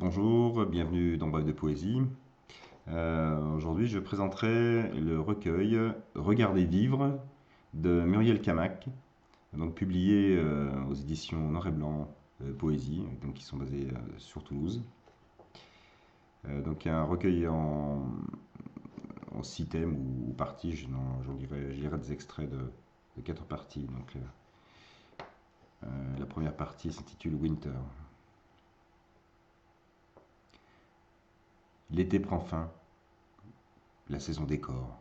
Bonjour, bienvenue dans Bref de Poésie. Aujourd'hui, je présenterai le recueil Regardez vivre de Muriel Camac, donc publié aux éditions Noir et Blanc Poésie, donc qui sont basées sur Toulouse. Donc un recueil en 6 thèmes ou parties, j'en lirai des extraits de 4 parties. Donc la première partie s'intitule Winter. L'été prend fin, la saison décore.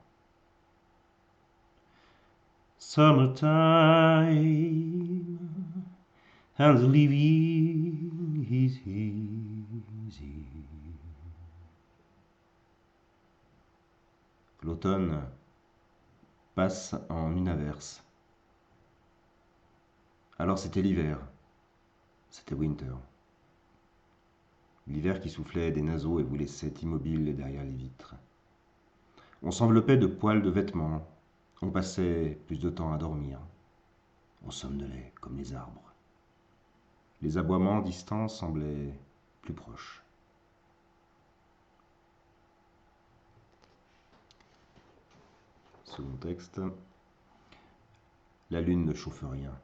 Summertime and the living is easy. L'automne passe en une averse. Alors c'était l'hiver, c'était winter. L'hiver qui soufflait des naseaux et vous laissait immobile derrière les vitres. On s'enveloppait de poils de vêtements, on passait plus de temps à dormir. On somnolait comme les arbres. Les aboiements distants semblaient plus proches. Second texte. La lune ne chauffe rien.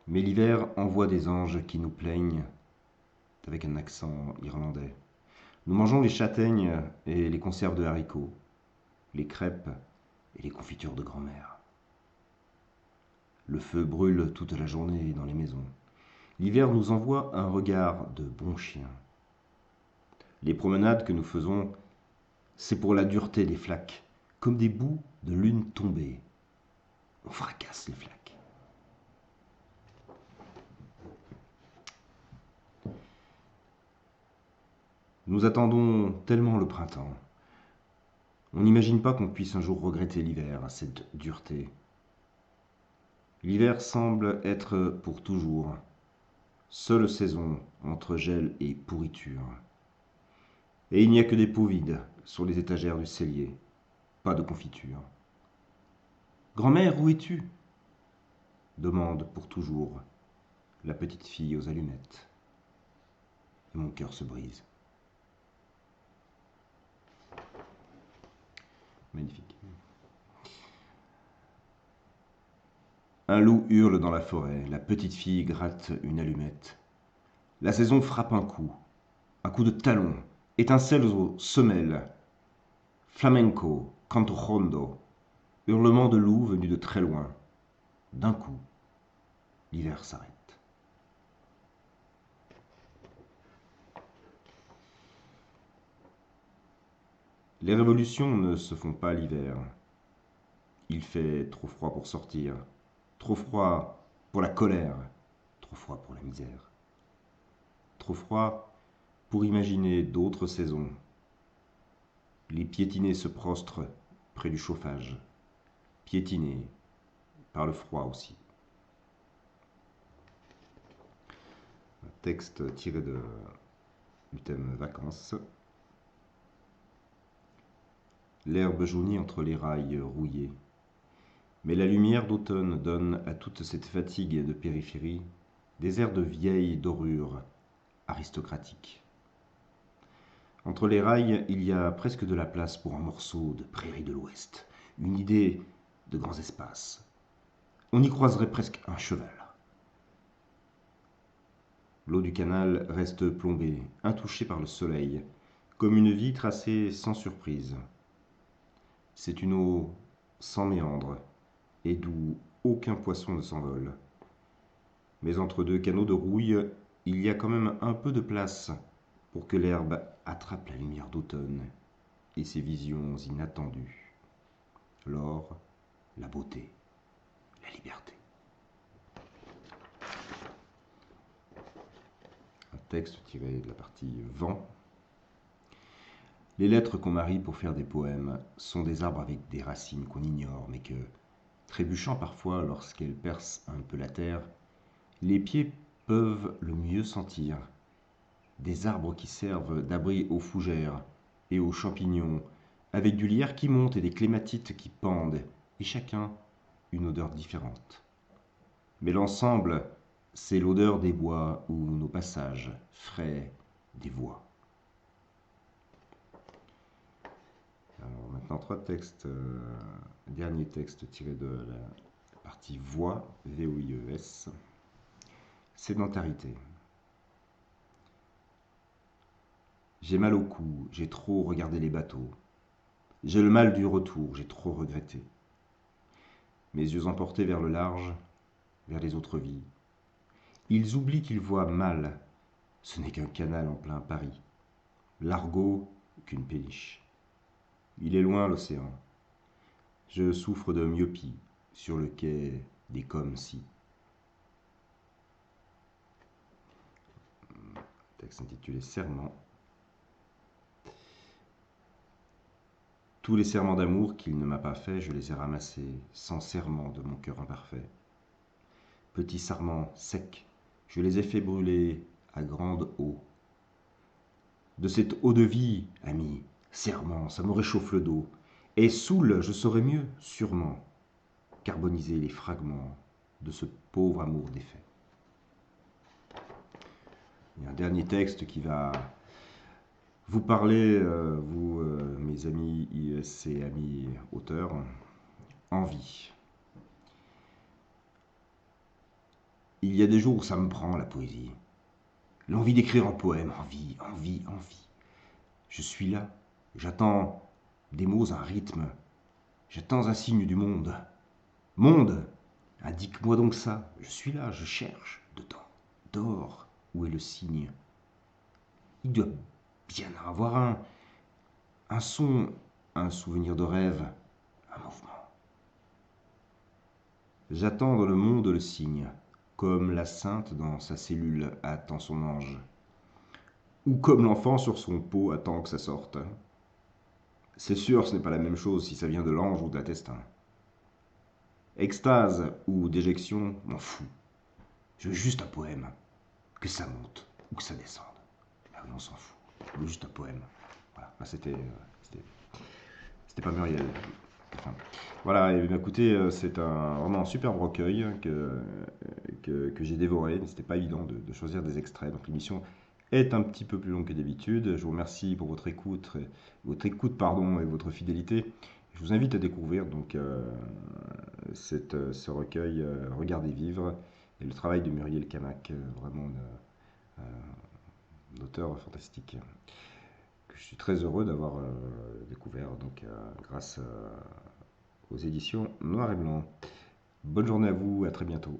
Mais l'hiver envoie des anges qui nous plaignent avec un accent irlandais. Nous mangeons les châtaignes et les conserves de haricots, les crêpes et les confitures de grand-mère. Le feu brûle toute la journée dans les maisons. L'hiver nous envoie un regard de bon chien. Les promenades que nous faisons, c'est pour la dureté des flaques, comme des bouts de lune tombée. On fracasse les flaques. Nous attendons tellement le printemps. On n'imagine pas qu'on puisse un jour regretter l'hiver, cette dureté. L'hiver semble être pour toujours, seule saison entre gel et pourriture. Et il n'y a que des pots vides sur les étagères du cellier, pas de confiture. Grand-mère, où es-tu ? Demande pour toujours la petite fille aux allumettes. Et mon cœur se brise. Magnifique. Un loup hurle dans la forêt, la petite fille gratte une allumette. La saison frappe un coup de talon, étincelle aux semelles. Flamenco, canto rondo, hurlement de loup venu de très loin. D'un coup, l'hiver s'arrête. Les révolutions ne se font pas l'hiver. Il fait trop froid pour sortir, trop froid pour la colère, trop froid pour la misère, trop froid pour imaginer d'autres saisons. Les piétinés se prostrent près du chauffage, piétinés par le froid aussi. Un texte tiré du thème vacances. L'herbe jaunit entre les rails rouillés. Mais la lumière d'automne donne à toute cette fatigue de périphérie des airs de vieille dorure aristocratique. Entre les rails, il y a presque de la place pour un morceau de prairie de l'Ouest, une idée de grands espaces. On y croiserait presque un cheval. L'eau du canal reste plombée, intouchée par le soleil, comme une vie tracée sans surprise. C'est une eau sans méandre, et d'où aucun poisson ne s'envole. Mais entre deux canaux de rouille, il y a quand même un peu de place pour que l'herbe attrape la lumière d'automne et ses visions inattendues. L'or, la beauté, la liberté. Un texte tiré de la partie Vent. Les lettres qu'on marie pour faire des poèmes sont des arbres avec des racines qu'on ignore, mais que, trébuchant parfois lorsqu'elles percent un peu la terre, les pieds peuvent le mieux sentir. Des arbres qui servent d'abri aux fougères et aux champignons, avec du lierre qui monte et des clématites qui pendent, et chacun une odeur différente. Mais l'ensemble, c'est l'odeur des bois où nos passages, frais des voix. Alors maintenant, trois textes, dernier texte tiré de la partie voix, V-O-I-E-S. Sédentarité. J'ai mal au cou, j'ai trop regardé les bateaux. J'ai le mal du retour, j'ai trop regretté. Mes yeux emportés vers le large, vers les autres vies. Ils oublient qu'ils voient mal, ce n'est qu'un canal en plein Paris. L'argot qu'une péniche. Il est loin l'océan. Je souffre de myopie sur le quai des Comme-Si. Texte intitulé Serment. Tous les serments d'amour qu'il ne m'a pas faits, je les ai ramassés, sans serment de mon cœur imparfait. Petits sarments secs, je les ai fait brûler à grande eau. De cette eau de vie, ami, serment, ça me réchauffe le dos. Et saoule, je saurais mieux, sûrement, carboniser les fragments de ce pauvre amour défait. Il y a un dernier texte qui va vous parler, vous, mes amis IESC, amis auteurs, envie. Il y a des jours où ça me prend, la poésie. L'envie d'écrire un poème, envie, envie, envie. Je suis là, j'attends des mots, un rythme. J'attends un signe du monde. Monde, indique-moi donc ça. Je suis là, je cherche dedans. Dehors, où est le signe? Il doit bien en avoir un son, un souvenir de rêve, un mouvement. J'attends dans le monde le signe, comme la sainte dans sa cellule attend son ange, ou comme l'enfant sur son pot attend que ça sorte. C'est sûr, ce n'est pas la même chose si ça vient de l'ange ou de l'intestin. Extase ou déjection, m'en fous. Je veux juste un poème, que ça monte ou que ça descende. Ah oui, on s'en fout. Je veux juste un poème. Voilà, là c'était pas Muriel. Enfin, voilà, et bien, écoutez, c'est vraiment un superbe recueil que j'ai dévoré. C'était pas évident de choisir des extraits. Donc l'émission est un petit peu plus longue que d'habitude. Je vous remercie pour votre écoute, pardon, et votre fidélité. Je vous invite à découvrir donc ce recueil Regardez vivre et le travail de Muriel Camac, vraiment un auteur fantastique que je suis très heureux d'avoir découvert donc grâce aux éditions Noir et Blanc. Bonne journée à vous, à très bientôt.